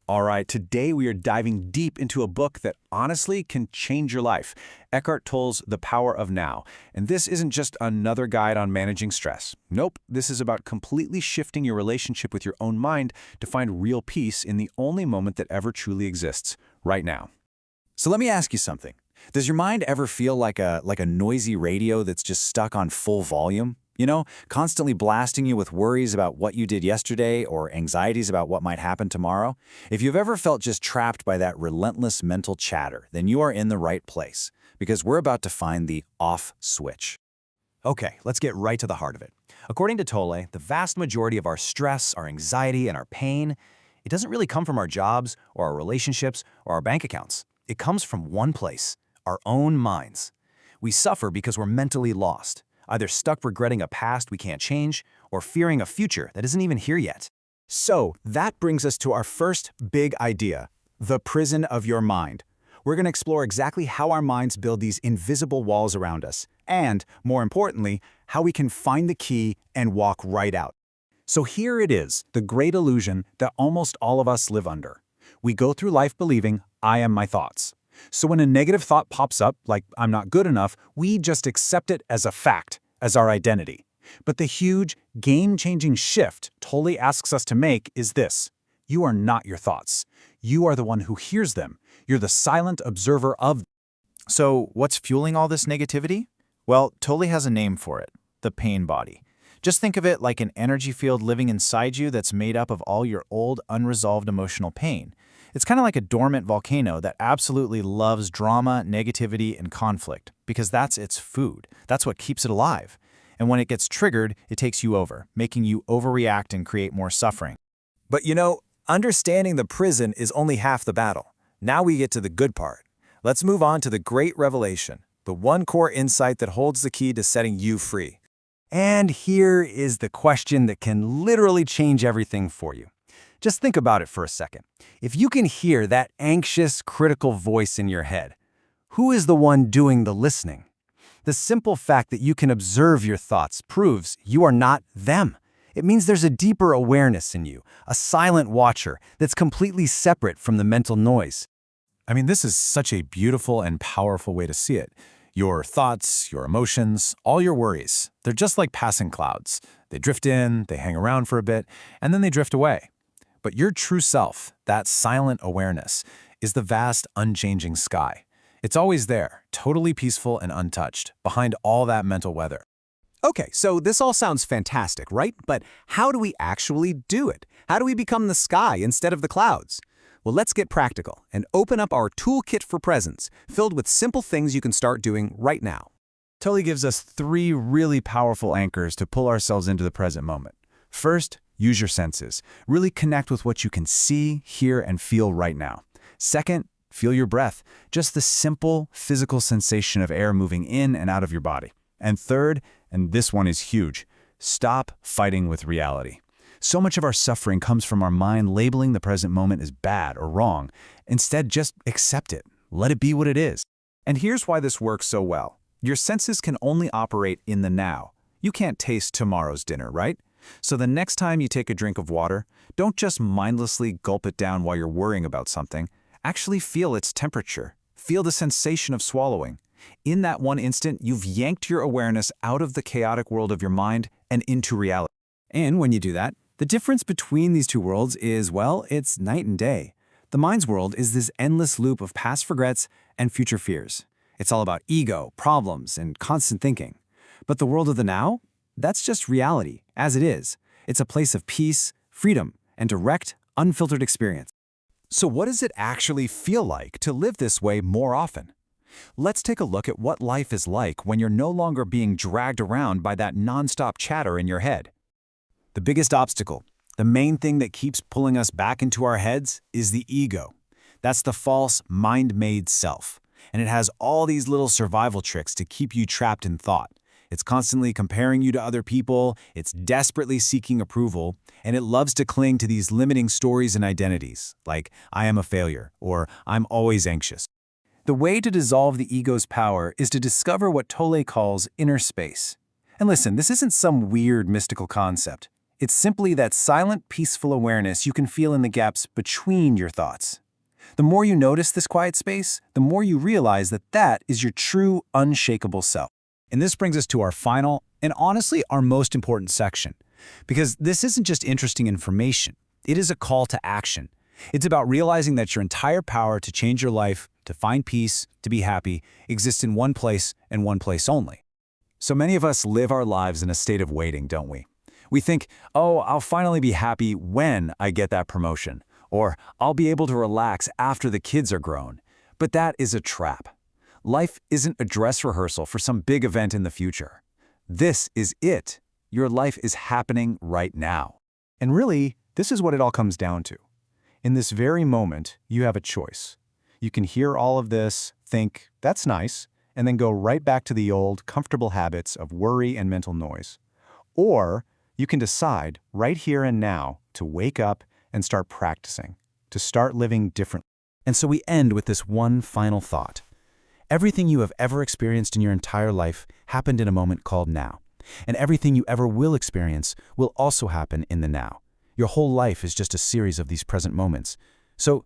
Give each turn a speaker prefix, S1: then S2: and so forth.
S1: All right, today we are diving deep into a book that honestly can change your life, Eckhart Tolle's The Power of Now. And this isn't just another guide on managing stress. Nope, this is about completely shifting your relationship with your own mind to find real peace in the only moment that ever truly exists, right now.
S2: So let me ask you something. Does your mind ever feel like a noisy radio that's just stuck on full volume? You know, constantly blasting you with worries about what you did yesterday or anxieties about what might happen tomorrow? If you've ever felt just trapped by that relentless mental chatter, then you are in the right place, because we're about to find the off switch.
S3: Okay, let's get right to the heart of it. According to Tolle, the vast majority of our stress, our anxiety, and our pain, it doesn't really come from our jobs or our relationships or our bank accounts. It comes from one place, our own minds. We suffer because we're mentally lost, either stuck regretting a past we can't change or fearing a future that isn't even here yet.
S4: So that brings us to our first big idea, the prison of your mind. We're going to explore exactly how our minds build these invisible walls around us, and, more importantly, how we can find the key and walk right out. So here it is, the great illusion that almost all of us live under. We go through life believing, I am my thoughts. So when a negative thought pops up, like I'm not good enough, we just accept it as a fact, as our identity. But the huge, game-changing shift Tolle asks us to make is this. You are not your thoughts. You are the one who hears them. You're the silent observer of them.
S2: So what's fueling all this negativity? Well, Tolle has a name for it, the pain body. Just think of it like an energy field living inside you that's made up of all your old, unresolved emotional pain. It's kind of like a dormant volcano that absolutely loves drama, negativity, and conflict, because that's its food. That's what keeps it alive. And when it gets triggered, it takes you over, making you overreact and create more suffering.
S3: But you know, understanding the prison is only half the battle. Now we get to the good part. Let's move on to the great revelation, the one core insight that holds the key to setting you free. And here is the question that can literally change everything for you. Just think about it for a second. If you can hear that anxious, critical voice in your head, who is the one doing the listening? The simple fact that you can observe your thoughts proves you are not them. It means there's a deeper awareness in you, a silent watcher that's completely separate from the mental noise.
S1: I mean, this is such a beautiful and powerful way to see it. Your thoughts, your emotions, all your worries, they're just like passing clouds. They drift in, they hang around for a bit, and then they drift away. But your true self, that silent awareness, is the vast, unchanging sky. It's always there, totally peaceful and untouched, behind all that mental weather.
S4: Okay, so this all sounds fantastic, right? But how do we actually do it? How do we become the sky instead of the clouds? Well, let's get practical and open up our toolkit for presence, filled with simple things you can start doing right now.
S1: Tolle gives us 3 really powerful anchors to pull ourselves into the present moment. First, use your senses. Really connect with what you can see, hear, and feel right now. Second, feel your breath, just the simple physical sensation of air moving in and out of your body. And third, and this one is huge, stop fighting with reality. So much of our suffering comes from our mind labeling the present moment as bad or wrong. Instead, just accept it. Let it be what it is. And here's why this works so well. Your senses can only operate in the now. You can't taste tomorrow's dinner, right? So the next time you take a drink of water, don't just mindlessly gulp it down while you're worrying about something. Actually feel its temperature. Feel the sensation of swallowing. In that one instant, you've yanked your awareness out of the chaotic world of your mind and into reality. And when you do that, the difference between these two worlds is, well, it's night and day. The mind's world is this endless loop of past regrets and future fears. It's all about ego, problems, and constant thinking. But the world of the now? That's just reality, as it is. It's a place of peace, freedom, and direct, unfiltered experience.
S4: So what does it actually feel like to live this way more often? Let's take a look at what life is like when you're no longer being dragged around by that nonstop chatter in your head. The biggest obstacle, the main thing that keeps pulling us back into our heads, is the ego. That's the false, mind-made self. And it has all these little survival tricks to keep you trapped in thought. It's constantly comparing you to other people, it's desperately seeking approval, and it loves to cling to these limiting stories and identities, like I am a failure or I'm always anxious. The way to dissolve the ego's power is to discover what Tolle calls inner space. And listen, this isn't some weird mystical concept.
S2: It's simply that silent, peaceful awareness you can feel in the gaps between your thoughts. The more you notice this quiet space, the more you realize that that is your true, unshakable self.
S4: And this brings us to our final, and honestly our most important section. Because this isn't just interesting information, it is a call to action. It's about realizing that your entire power to change your life, to find peace, to be happy, exists in one place and one place only. So many of us live our lives in a state of waiting, don't we? We think, oh, I'll finally be happy when I get that promotion, or I'll be able to relax after the kids are grown. But that is a trap. Life isn't a dress rehearsal for some big event in the future. This is it. Your life is happening right now.
S5: And really, this is what it all comes down to. In this very moment, you have a choice. You can hear all of this, think, that's nice, and then go right back to the old, comfortable habits of worry and mental noise. Or you can decide right here and now to wake up and start practicing, to start living differently.
S4: And so we end with this one final thought. Everything you have ever experienced in your entire life happened in a moment called now. And everything you ever will experience will also happen in the now. Your whole life is just a series of these present moments. So